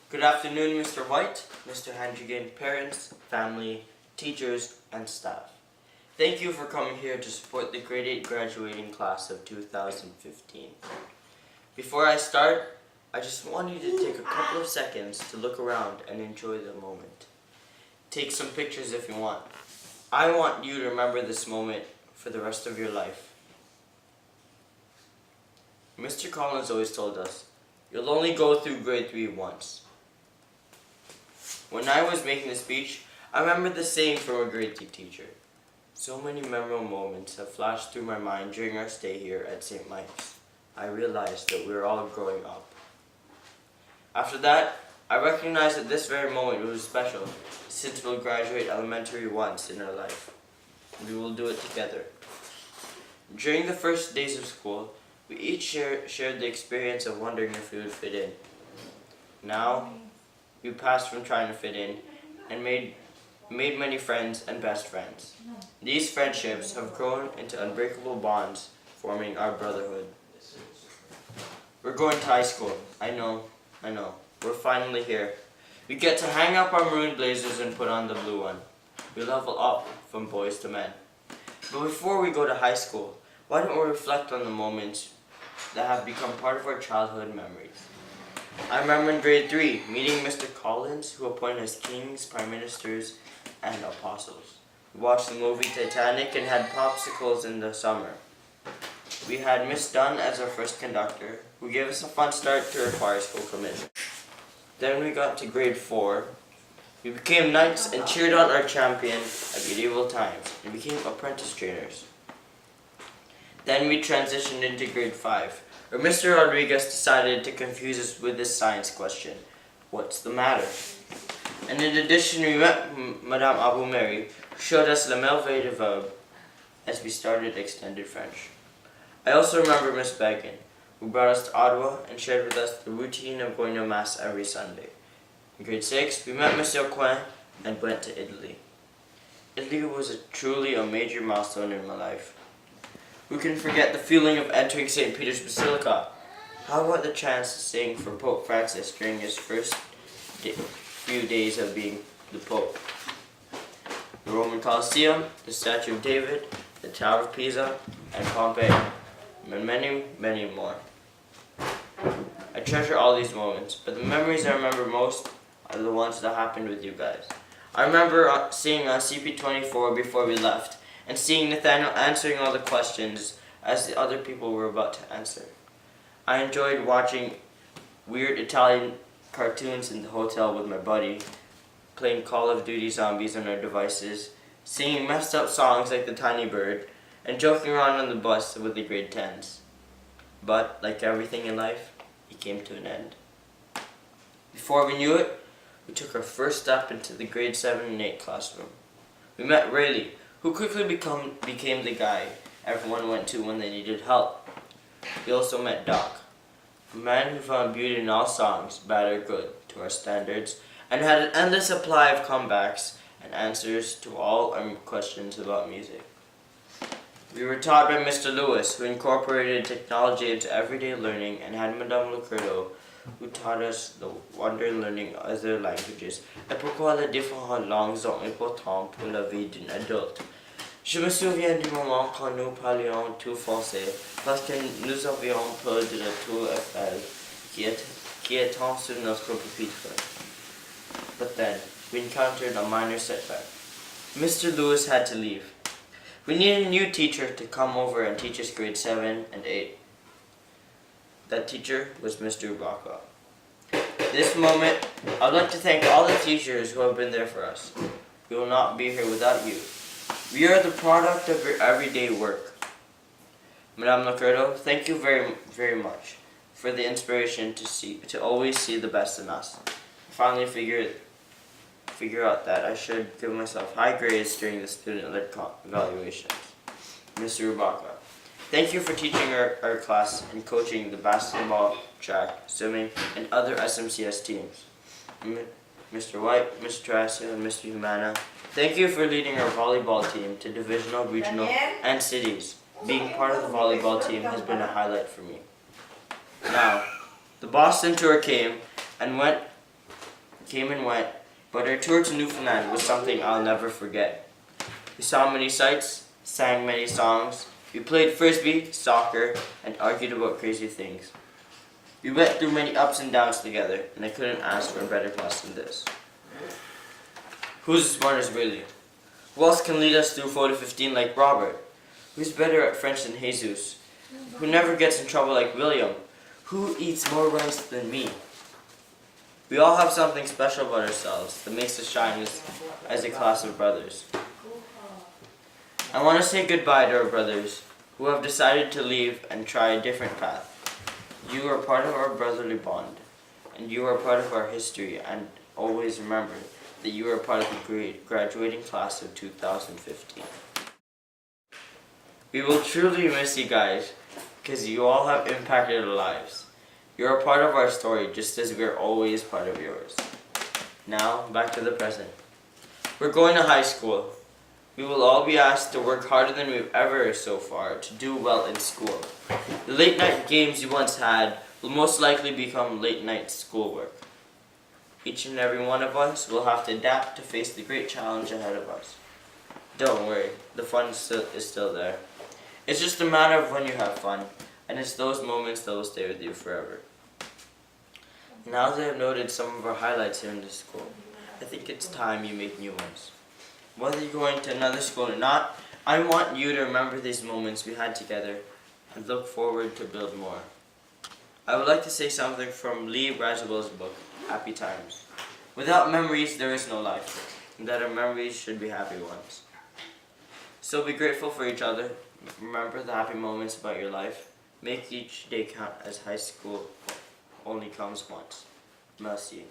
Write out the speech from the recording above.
Good afternoon, Mr. White, Mr. Handrigan, parents, family, teachers, and staff. Thank you for coming here to support the grade 8 graduating class of 2015. Before I start, I just want you to take a couple of seconds to look around and enjoy the moment. Take some pictures if you want. I want you to remember this moment for the rest of your life. Mr. Collins always told us, you'll only go through grade 3 once. When I was making the speech, I remembered the saying from a grade 3 teacher. So many memorable moments have flashed through my mind during our stay here at St. Mike's. I realized that we were all growing up. After that, I recognized that this very moment was special, since we'll graduate elementary once in our life. We will do it together. During the first days of school, we each shared the experience of wondering if we would fit in. Now, we passed from trying to fit in and made many friends and best friends. These friendships have grown into unbreakable bonds, forming our brotherhood. We're going to high school. I know. We're finally here. We get to hang up our maroon blazers and put on the blue one. We level up from boys to men. But before we go to high school, why don't we reflect on the moments that have become part of our childhood memories? I remember in grade 3 meeting Mr. Collins, who appointed us kings, prime ministers, and apostles. We watched the movie Titanic and had popsicles in the summer. We had Miss Dunn as our first conductor, who gave us a fun start to our choir school commission. Then we got to grade 4. We became knights and cheered on our champion at medieval times and became apprentice trainers. Then we transitioned into grade 5, where Mr. Rodriguez decided to confuse us with this science question. What's the matter? And in addition, we met Madame Abu Mary, who showed us Le Merveille du Verbe as we started extended French. I also remember Miss Began, who brought us to Ottawa and shared with us the routine of going to Mass every Sunday. In grade 6, we met Monsieur Coin and went to Italy. Italy was truly a major milestone in my life. Who can forget the feeling of entering St. Peter's Basilica? How about the chance to sing for Pope Francis during his first few days of being the Pope? The Roman Colosseum, the Statue of David, the Tower of Pisa, and Pompeii, and many more. I treasure all these moments, but the memories I remember most are the ones that happened with you guys. I remember seeing on CP24 before we left, and seeing Nathaniel answering all the questions as the other people were about to answer. I enjoyed watching weird Italian cartoons in the hotel with my buddy, playing Call of Duty Zombies on our devices, singing messed up songs like The Tiny Bird, and joking around on the bus with the grade 10s. But, like everything in life, it came to an end. Before we knew it, we took our first step into the grade 7 and 8 classroom. We met Rayleigh, who quickly became the guy everyone went to when they needed help. We also met Doc, a man who found beauty in all songs, bad or good, to our standards, and had an endless supply of comebacks and answers to all our questions about music. We were taught by Mr. Lewis, who incorporated technology into everyday learning, and had Madame Lucurdo, who taught us the wonder in learning other languages, et pourquoi les différentes langues sont importantes pour la vie d'un adulte. Je me souviens du moment quand nous parlions tout français, parce que nous avions peur de la tour Eiffel qui étend sur notre pupitre. But then, we encountered a minor setback. Mr. Lewis had to leave. We needed a new teacher to come over and teach us grade 7 and 8. That teacher was Mr. Ubaka. At this moment, I would like to thank all the teachers who have been there for us. We will not be here without you. We are the product of your everyday work. Madame Lucurdo, thank you very much for the inspiration to always see the best in us. I finally figure out that I should give myself high grades during the student-led evaluations. Mr. Ubaka, thank you for teaching our class and coaching the basketball, track, swimming, and other SMCS teams. Mr. White, Mr. Tracio, and Mr. Humana, thank you for leading our volleyball team to divisional, regional, and cities. Being part of the volleyball team has been a highlight for me. Now, the Boston tour came and went came and went, but our tour to Newfoundland was something I'll never forget. We saw many sights, sang many songs, we played frisbee, soccer, and argued about crazy things. We went through many ups and downs together, and I couldn't ask for a better class than this. Who's the smartest really? Who else can lead us through Photo 15 like Robert? Who's better at French than Jesus? Who never gets in trouble like William? Who eats more rice than me? We all have something special about ourselves that makes us shine as a class of brothers. I want to say goodbye to our brothers who have decided to leave and try a different path. You are part of our brotherly bond, and you are part of our history, and always remember that you are part of the graduating class of 2015. We will truly miss you guys, because you all have impacted our lives. You're a part of our story, just as we're always part of yours. Now, back to the present. We're going to high school. We will all be asked to work harder than we've ever so far to do well in school. The late night games you once had will most likely become late night schoolwork. Each and every one of us will have to adapt to face the great challenge ahead of us. Don't worry, the fun is still there. It's just a matter of when you have fun, and it's those moments that will stay with you forever. Now that I've noted some of our highlights here in this school, I think it's time you make new ones. Whether you're going to another school or not, I want you to remember these moments we had together and look forward to build more. I would like to say something from Lee Bradswell's book, Happy Times. Without memories, there is no life, and that our memories should be happy ones. So be grateful for each other. Remember the happy moments about your life. Make each day count, as high school only comes once. Merci.